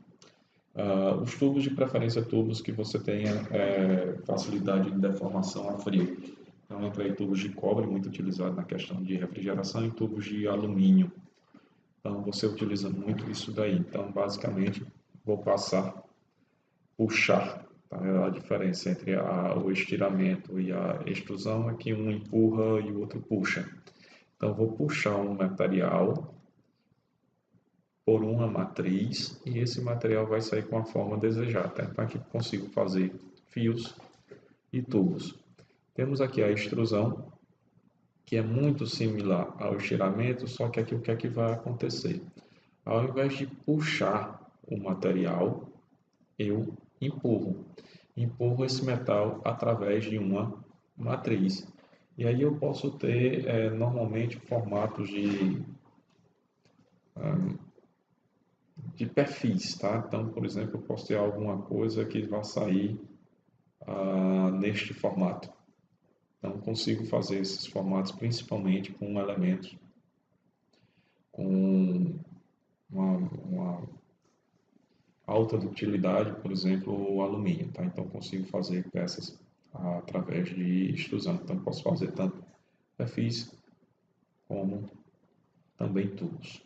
Os tubos, de preferência tubos que você tenha facilidade de deformação a frio. Então, entra aí tubos de cobre, muito utilizado na questão de refrigeração, e tubos de alumínio. Então, você utiliza muito isso daí. Então, basicamente, vou passar, puxar. Tá? A diferença entre o estiramento e a extrusão é que um empurra e o outro puxa. Então, vou puxar um material por uma matriz e esse material vai sair com a forma desejada. Então, aqui consigo fazer fios e tubos. Temos aqui a extrusão, que é muito similar ao estiramento, só que aqui o que é que vai acontecer? Ao invés de puxar o material, eu empurro. Empurro esse metal através de uma matriz. E aí eu posso ter normalmente formatos de perfis, tá? Então, por exemplo, eu posso ter alguma coisa que vai sair neste formato. Então, consigo fazer esses formatos principalmente com elementos com uma alta ductilidade, por exemplo, o alumínio, tá? Então, consigo fazer peças através de extrusão. Então, posso fazer tanto perfis como também tubos.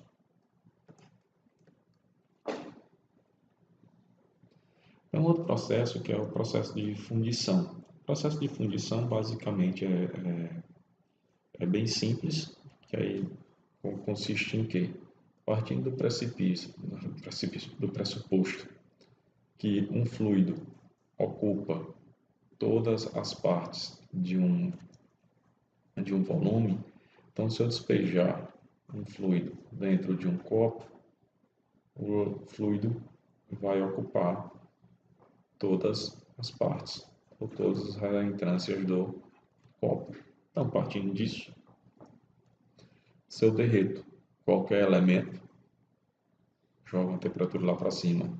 Tem um outro processo que é o processo de fundição. O processo de fundição basicamente é bem simples, que aí consiste em quê? Partindo do pressuposto que um fluido ocupa todas as partes de um volume, então se eu despejar um fluido dentro de um copo, o fluido vai ocupar todas as partes, ou todas as entrâncias do copo. Então, partindo disso, se eu derreto qualquer elemento, jogo a temperatura lá para cima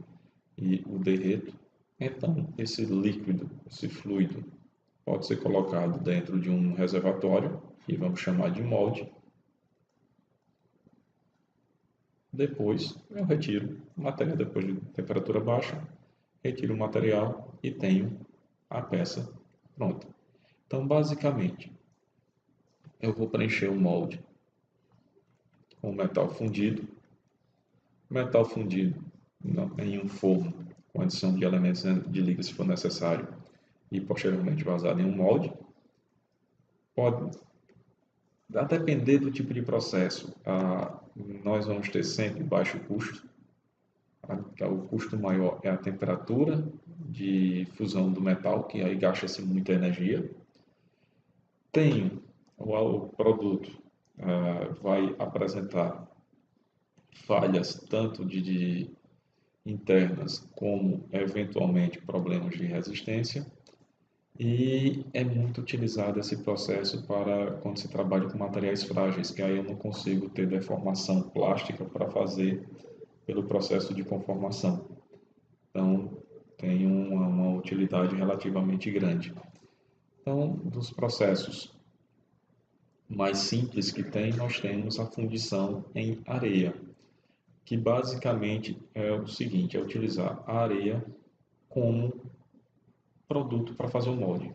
e o derreto, então esse líquido, esse fluido, pode ser colocado dentro de um reservatório, que vamos chamar de molde. Depois eu retiro o material, depois de temperatura baixa, retiro o material e tenho a peça pronta. Então, basicamente, eu vou preencher o molde com metal fundido em um forno com adição de elementos de liga se for necessário e posteriormente vazado em um molde. Pode, a depender do tipo de processo, nós vamos ter sempre baixo custo. O custo maior é a temperatura de fusão do metal, que aí gasta-se muita energia. O produto vai apresentar falhas tanto de internas como eventualmente problemas de resistência, e é muito utilizado esse processo para quando se trabalha com materiais frágeis, que aí eu não consigo ter deformação plástica para fazer pelo processo de conformação. Então, tem uma utilidade relativamente grande. Então, dos processos mais simples que tem, nós temos a fundição em areia. que basicamente é o seguinte, é utilizar a areia como produto para fazer o molde.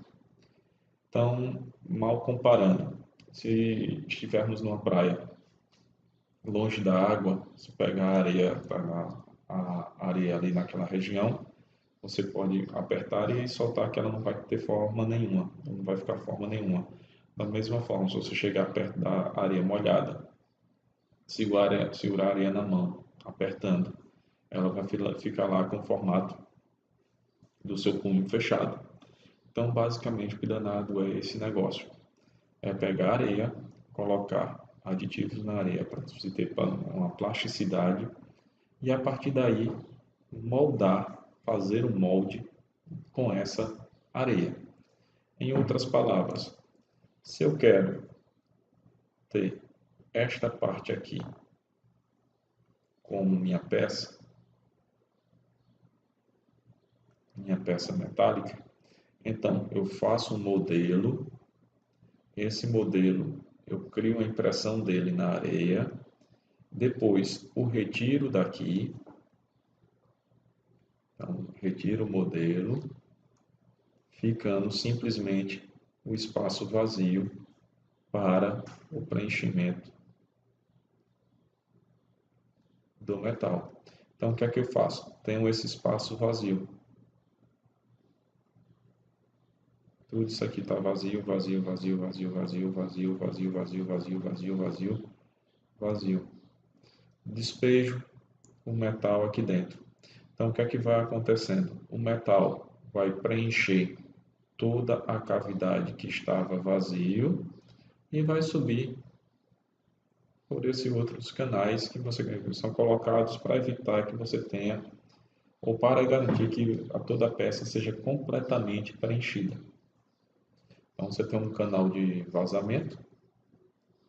Então, mal comparando, se estivermos numa praia longe da água, se pegar a areia ali naquela região, você pode apertar e soltar que ela não vai ter forma nenhuma, não vai ficar forma nenhuma. Da mesma forma, se você chegar perto da areia molhada, segurar a areia na mão, apertando, ela vai ficar lá com o formato do seu punho fechado. Então, basicamente, o que danado é esse negócio. É pegar areia, colocar aditivos na areia para você ter uma plasticidade e a partir daí moldar, fazer o molde com essa areia. Em outras palavras, se eu quero ter esta parte aqui como minha peça metálica, então eu faço um modelo, esse modelo eu crio a impressão dele na areia, depois o retiro daqui, então retiro o modelo, ficando simplesmente o espaço vazio para o preenchimento do metal. Então, o que é que eu faço? Tenho esse espaço vazio. Tudo isso aqui está vazio, vazio, vazio, vazio, vazio, vazio, vazio, vazio, vazio, vazio, vazio, vazio. Despejo o metal aqui dentro. Então, o que é que vai acontecendo? O metal vai preencher toda a cavidade que estava vazio e vai subir por esses outros canais que são colocados para evitar que você tenha ou para garantir que toda a peça seja completamente preenchida. Então você tem um canal de vazamento,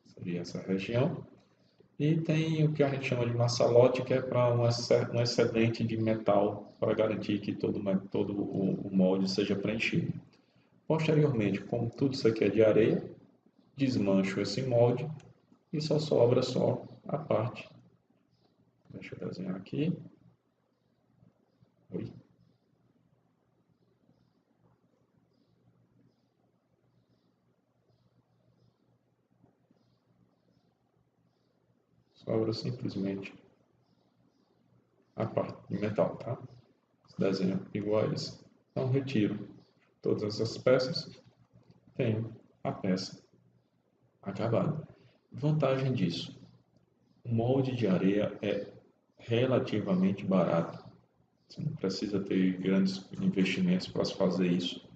seria essa região, e tem o que a gente chama de massalote, que é para um excedente de metal para garantir que todo o molde seja preenchido. Posteriormente, como tudo isso aqui é de areia, desmancho esse molde e só sobra só a parte. Deixa eu desenhar aqui. Oi. Sobra simplesmente a parte de metal, tá? Desenho igual a esse. Então, retiro todas essas peças, tenho a peça acabada. Vantagem disso: o molde de areia é relativamente barato. Você não precisa ter grandes investimentos para se fazer isso.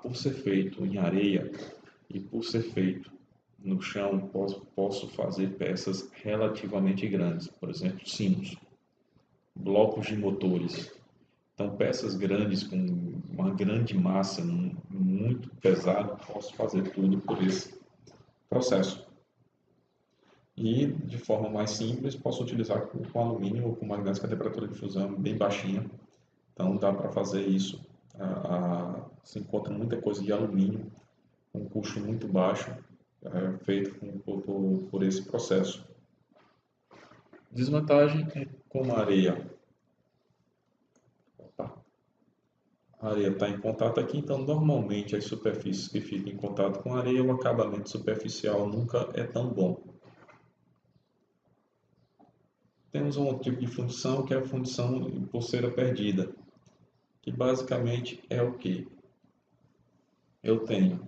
Por ser feito em areia e por ser feito no chão, posso fazer peças relativamente grandes, por exemplo, sinos, blocos de motores. Então, peças grandes com uma grande massa, muito pesado, posso fazer tudo por esse processo. E, de forma mais simples, posso utilizar com alumínio ou com magnésica a temperatura de fusão bem baixinha. Então, dá para fazer isso. Se encontra muita coisa de alumínio, com um custo muito baixo, feito por esse processo. Desvantagem é como a areia está em contato aqui, então normalmente as superfícies que ficam em contato com a areia, o acabamento superficial nunca é tão bom. Temos um outro tipo de fundição que é a fundição em pulseira perdida, que basicamente é o que? Eu tenho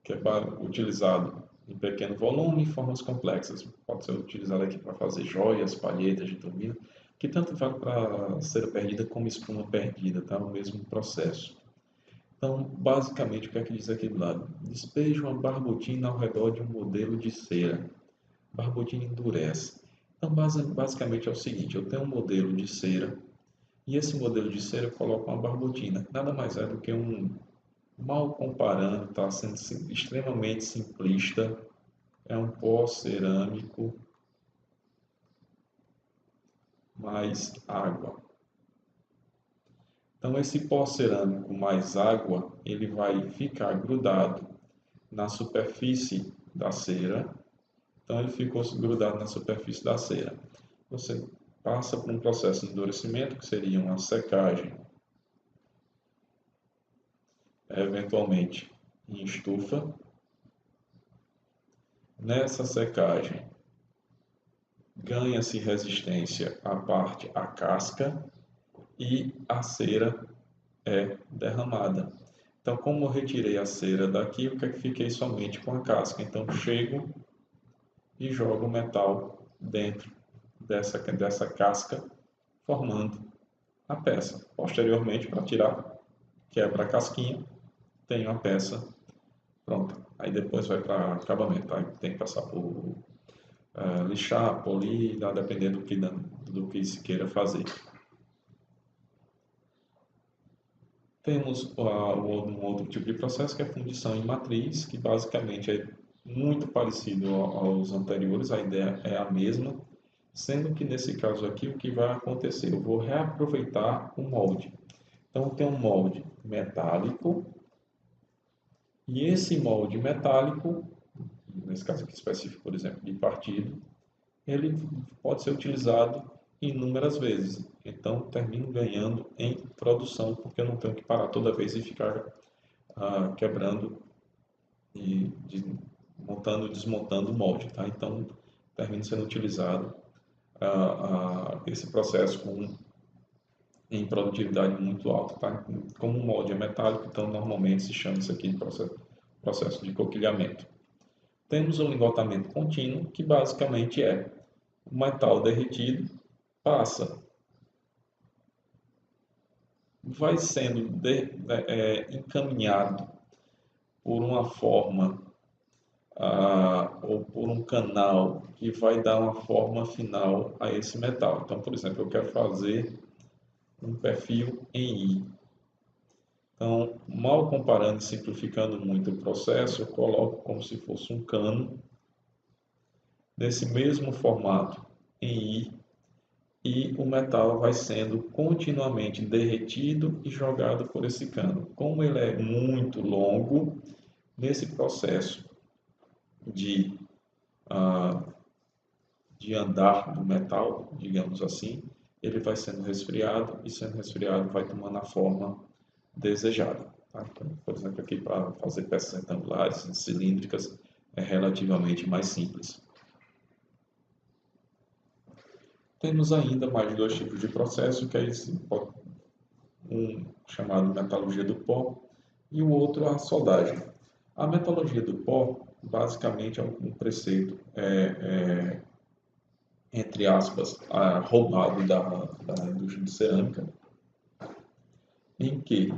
que é utilizado em pequeno volume, em formas complexas. Pode ser utilizado aqui para fazer joias, palhetas de turbina, que tanto vale para cera perdida como espuma perdida, tá? O mesmo processo. Então, basicamente, o que é que diz aqui do lado? Despejo uma barbotina ao redor de um modelo de cera. Barbotina endurece. Então, basicamente é o seguinte, eu tenho um modelo de cera, e esse modelo de cera eu coloco uma barbotina. Nada mais é do que mal comparando, está sendo extremamente simplista, é um pó cerâmico mais água. Então, esse pó cerâmico mais água, ele vai ficar grudado na superfície da cera Então ele ficou grudado na superfície da cera. Você passa por um processo de endurecimento, que seria uma secagem, eventualmente em estufa. Nessa secagem, ganha-se resistência à casca e a cera é derramada. Então, como eu retirei a cera daqui, o que é que fiquei somente com a casca? Então, chego e jogo o metal dentro dessa casca, formando a peça. Posteriormente, para tirar, quebra a casquinha, tenho a peça pronta. Aí depois vai para acabamento, aí tem que passar por lixar, polir, dependendo do que se queira fazer. Temos um outro tipo de processo que é a fundição em matriz, que basicamente é muito parecido aos anteriores, a ideia é a mesma, sendo que nesse caso aqui o que vai acontecer? Eu vou reaproveitar o molde. Então tem um molde metálico, e esse molde metálico, nesse caso aqui específico, por exemplo, de partido, ele pode ser utilizado inúmeras vezes. Então, termino ganhando em produção, porque eu não tenho que parar toda vez e ficar quebrando e montando e desmontando o molde. Tá? Então, termina sendo utilizado esse processo em produtividade muito alta. Tá? Como o molde é metálico, então normalmente se chama isso aqui de processo de coquilhamento. Temos o lingotamento contínuo, que basicamente é o metal derretido passa, vai sendo encaminhado por uma forma ou por um canal que vai dar uma forma final a esse metal. Então, por exemplo, eu quero fazer um perfil em I. Então, mal comparando e simplificando muito o processo, eu coloco como se fosse um cano desse mesmo formato em I, e o metal vai sendo continuamente derretido e jogado por esse cano. Como ele é muito longo, nesse processo de, uh, de andar do metal, digamos assim, ele vai sendo resfriado e sendo resfriado vai tomando a forma desejada. Tá? Então, por exemplo, aqui para fazer peças retangulares, cilíndricas, é relativamente mais simples. Temos ainda mais dois tipos de processo, que é um chamado metalurgia do pó e o outro a soldagem. A metalurgia do pó, basicamente, é um preceito, entre aspas, roubado da indústria de cerâmica, em que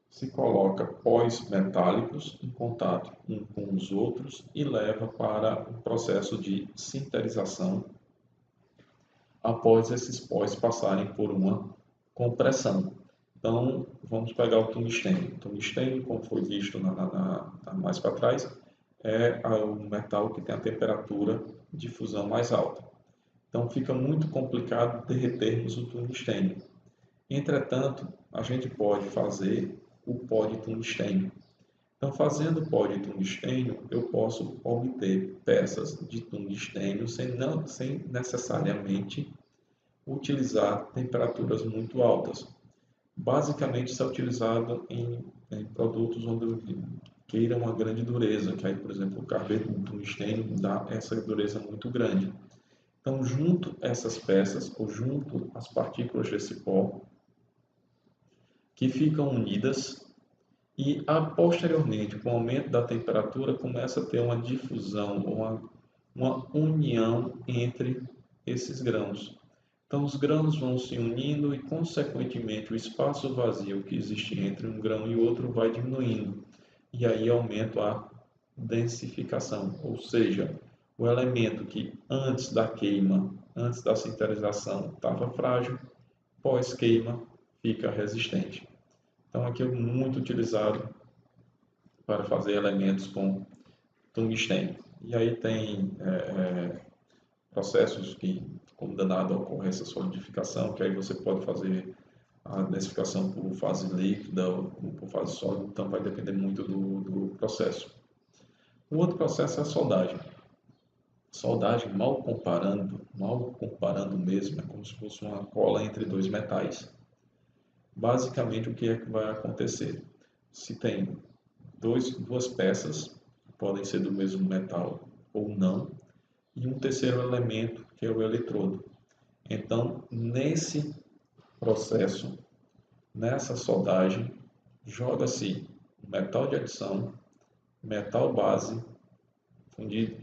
se coloca pós metálicos em contato um com os outros e leva para um processo de sinterização após esses pós passarem por uma compressão. Então, vamos pegar o tungstênio. O tungstênio, como foi visto mais para trás, é o metal que tem a temperatura de fusão mais alta. Então, fica muito complicado derretermos o tungstênio. Entretanto, a gente pode fazer o pó de tungstênio. Então, fazendo o pó de tungstênio, eu posso obter peças de tungstênio sem necessariamente utilizar temperaturas muito altas. Basicamente, isso é utilizado em produtos onde queira uma grande dureza, que aí, por exemplo, o carbeto de tungstênio dá essa dureza muito grande. Então, junto essas peças, ou junto as partículas desse pó, que ficam unidas, e posteriormente, com o aumento da temperatura, começa a ter uma difusão, uma união entre esses grãos. Então, os grãos vão se unindo e, consequentemente, o espaço vazio que existe entre um grão e outro vai diminuindo. E aí aumenta a densificação, ou seja, o elemento que antes da queima, antes da sinterização, estava frágil, pós-queima, fica resistente. Então, aqui é muito utilizado para fazer elementos com tungstênio. E aí tem processos que, como danado, ocorre essa solidificação, que aí você pode fazer a densificação por fase líquida ou por fase sólida, então vai depender muito do processo. O outro processo é a soldagem. Soldagem, mal comparando mesmo, é como se fosse uma cola entre dois metais. Basicamente, o que é que vai acontecer? Se tem duas peças, podem ser do mesmo metal ou não, e um terceiro elemento, que é o eletrodo. Então, nesse processo, nessa soldagem, joga-se metal de adição, metal base, fundido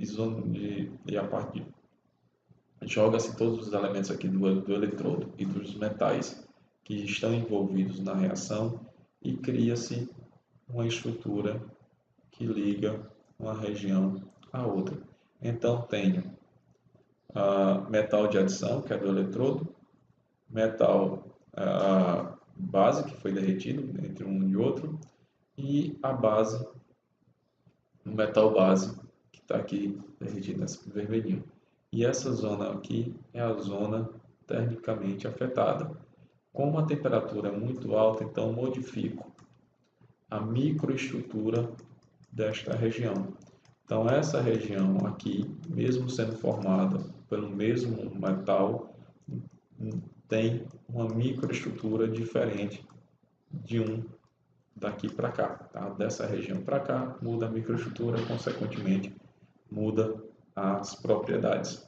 e a parte joga-se todos os elementos aqui do eletrodo e dos metais que estão envolvidos na reação e cria-se uma estrutura que liga uma região à outra. Então, tenho metal de adição, que é do eletrodo, metal base, que foi derretido entre um e outro, e a base, o metal base, que está aqui derretido nesse vermelhinho. E essa zona aqui é a zona termicamente afetada. Como a temperatura é muito alta, então modifico a microestrutura desta região. Então, essa região aqui, mesmo sendo formada pelo mesmo metal, tem uma microestrutura diferente de um daqui para cá. Tá? Dessa região para cá, muda a microestrutura, consequentemente, muda as propriedades.